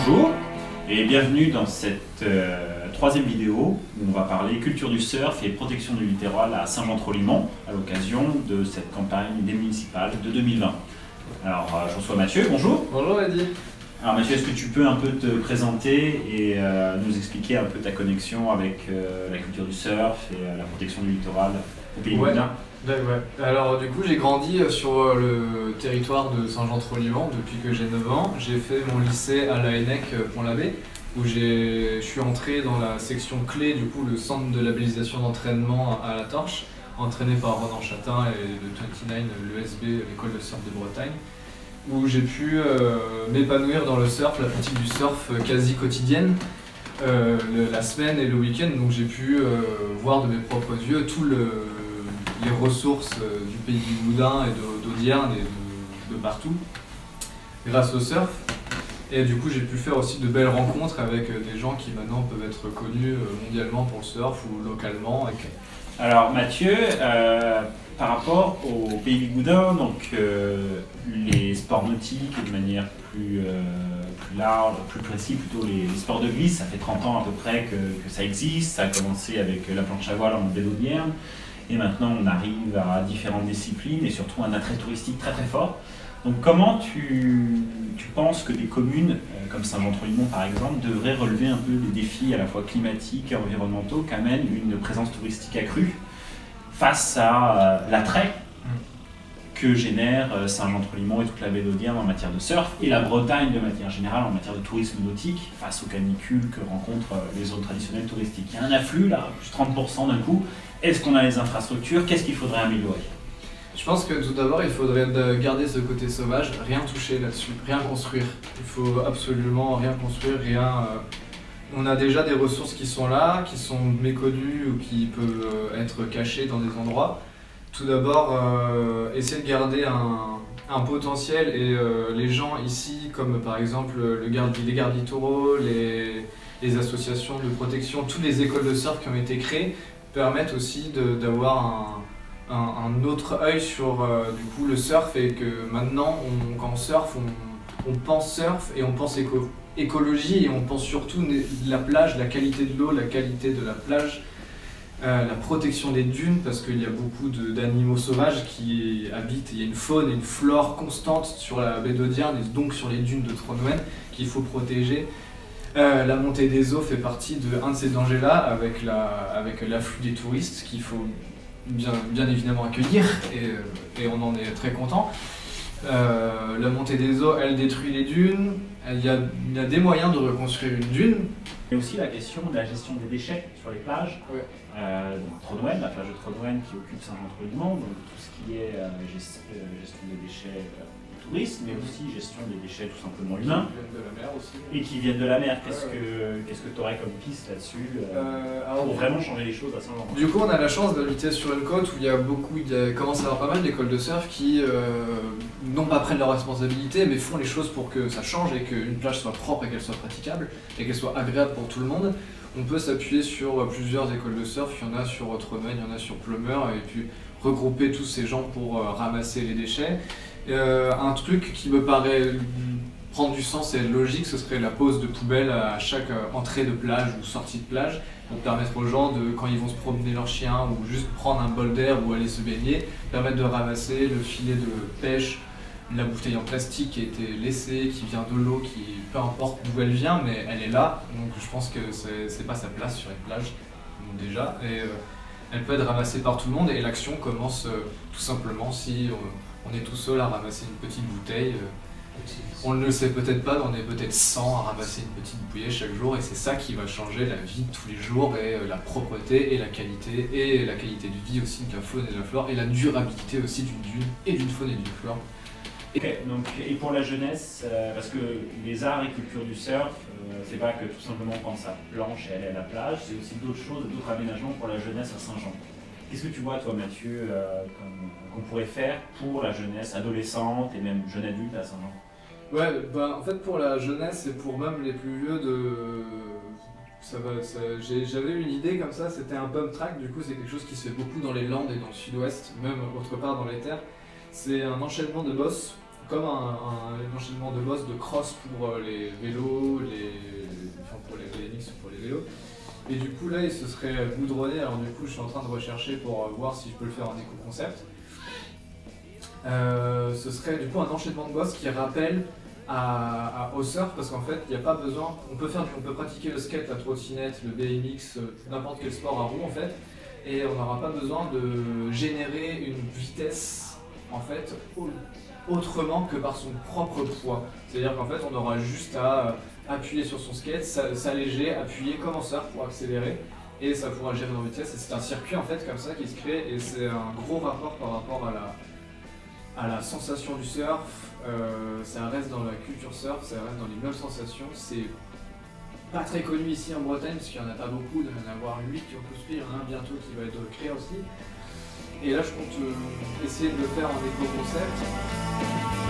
Bonjour et bienvenue dans cette troisième vidéo où on va parler culture du surf et protection du littoral à Saint-Jean-Trolimont à l'occasion de cette campagne des municipales de 2020. Alors je reçois Mathieu, bonjour. Bonjour Eddy. Alors Mathieu, est-ce que tu peux un peu te présenter et nous expliquer un peu ta connexion avec la culture du surf et la protection du littoral au Pays Ouais. Baudin? Ouais. Alors du coup j'ai grandi sur le territoire de Saint-Jean-Trolimont depuis que j'ai 9 ans. J'ai fait mon lycée à l'ANEC Pont-l'Abbé où je suis entré dans la section clé, du coup le centre de labellisation d'entraînement à la Torche, entraîné par Ronan Chatin et le 29, l'ESB, l'école de surf de Bretagne, où j'ai pu m'épanouir dans le surf, la pratique du surf quasi quotidienne, la semaine et le week-end. Donc j'ai pu voir de mes propres yeux les ressources du pays du Boudin et d'Audierne et de partout, grâce au surf. Et du coup j'ai pu faire aussi de belles rencontres avec des gens qui maintenant peuvent être connus mondialement pour le surf ou localement. Alors Mathieu, par rapport au Pays du Boudin, donc les sports nautiques de manière plus large, plus précis, plutôt les sports de glisse, ça fait 30 ans à peu près que ça existe. Ça a commencé avec la planche à voile en baie d'Audierne et maintenant on arrive à différentes disciplines et surtout un attrait touristique très très fort. Donc comment tu penses que des communes comme Saint-Jean-Trolimont par exemple devraient relever un peu les défis à la fois climatiques et environnementaux qu'amène une présence touristique accrue face à l'attrait que génère Saint-Jean-Trolimont et toute la baie d'Audierne en matière de surf et la Bretagne de manière générale en matière de tourisme nautique face aux canicules que rencontrent les zones traditionnelles touristiques. Il y a un afflux là, plus 30% d'un coup. Est-ce qu'on a les infrastructures? Qu'est-ce qu'il faudrait améliorer? Je pense que tout d'abord il faudrait garder ce côté sauvage, rien toucher là-dessus, rien construire. Il faut absolument rien construire, rien... On a déjà des ressources qui sont là, qui sont méconnues ou qui peuvent être cachées dans des endroits. Tout d'abord, essayer de garder un potentiel et les gens ici, comme par exemple les gardes littoraux, les associations de protection, toutes les écoles de surf qui ont été créées, permettent aussi d'avoir un autre œil sur du coup, le surf et que maintenant, quand on surfe, on pense surf et on pense écologie et on pense surtout la plage, la qualité de l'eau, la qualité de la plage, la protection des dunes parce qu'il y a beaucoup d'animaux sauvages qui habitent, il y a une faune et une flore constante sur la baie d'Audierne et donc sur les dunes de Tronouenne qu'il faut protéger. La montée des eaux fait partie d'un de ces dangers-là avec l'afflux des touristes qu'il faut bien évidemment accueillir et on en est très content. La montée des eaux, elle détruit les dunes, il y a des moyens de reconstruire une dune. Il y a aussi la question de la gestion des déchets sur les plages. Ouais. Donc Tronouenne, la plage de Tronouenne qui occupe Saint-Jean-Trolimont, donc tout ce qui est gestion des déchets touristes, mais aussi gestion des déchets tout simplement humains. Qui viennent de la mer aussi. Et qui viennent de la mer. Qu'est-ce que tu aurais comme piste là-dessus pour vraiment changer les choses à Saint-Jean? Du coup, on a la chance d'habiter sur une côte où il commence à y avoir pas mal d'écoles de surf qui, non pas prennent leurs responsabilités, mais font les choses pour que ça change et qu'une plage soit propre et qu'elle soit praticable et qu'elle soit agréable pour tout le monde. On peut s'appuyer sur plusieurs écoles de surf, il y en a sur Tronouenne, il y en a sur Plumeur, et puis regrouper tous ces gens pour ramasser les déchets. Un truc qui me paraît prendre du sens et logique, ce serait la pose de poubelle à chaque entrée de plage ou sortie de plage pour permettre aux gens, quand ils vont se promener leur chien ou juste prendre un bol d'air ou aller se baigner, permettre de ramasser le filet de pêche, la bouteille en plastique qui a été laissée, qui vient de l'eau, qui peu importe d'où elle vient, mais elle est là. Donc je pense que c'est pas sa place sur une plage déjà. Et elle peut être ramassée par tout le monde et l'action commence tout simplement si on est tout seul à ramasser une petite bouteille. On ne le sait peut-être pas, mais on est peut-être 100 à ramasser une petite bouteille chaque jour et c'est ça qui va changer la vie de tous les jours et la propreté et la qualité de vie aussi de la faune et de la flore et la durabilité aussi d'une dune et d'une faune et d'une flore. Donc, et pour la jeunesse, parce que les arts et culture du surf, c'est pas que tout simplement quand ça planche et aller à la plage, c'est aussi d'autres choses, d'autres aménagements pour la jeunesse à Saint-Jean. Qu'est-ce que tu vois, toi, Mathieu, qu'on pourrait faire pour la jeunesse adolescente et même jeune adulte à Saint-Jean? Ouais, en fait, pour la jeunesse et pour même les plus vieux, j'avais une idée comme ça, c'était un pump track, du coup, c'est quelque chose qui se fait beaucoup dans les Landes et dans le sud-ouest, même autre part dans les terres. C'est un enchaînement de bosses comme un enchaînement de bosses de cross pour les vélos, enfin pour les BMX ou pour les vélos. Et du coup là il se serait goudronné, alors du coup je suis en train de rechercher pour voir si je peux le faire en éco-concept. Ce serait du coup un enchaînement de bosses qui rappelle au surf, parce qu'en fait il n'y a pas besoin, on peut pratiquer le skate, la trottinette, le BMX, n'importe quel sport à roues en fait, et on n'aura pas besoin de générer une vitesse en fait autrement que par son propre poids. C'est-à-dire qu'en fait on aura juste à appuyer sur son skate, s'alléger, appuyer comme en surf pour accélérer, et ça pourra gérer nos vitesses. Et c'est un circuit en fait comme ça qui se crée, et c'est un gros rapport par rapport à la sensation du surf. Ça reste dans la culture surf, ça reste dans les mêmes sensations. C'est pas très connu ici en Bretagne parce qu'il n'y en a pas beaucoup, il y en a avoir 8 qui ont construit, il y en a un bientôt qui va être créé aussi. Et là je compte essayer de le faire en éco-concept.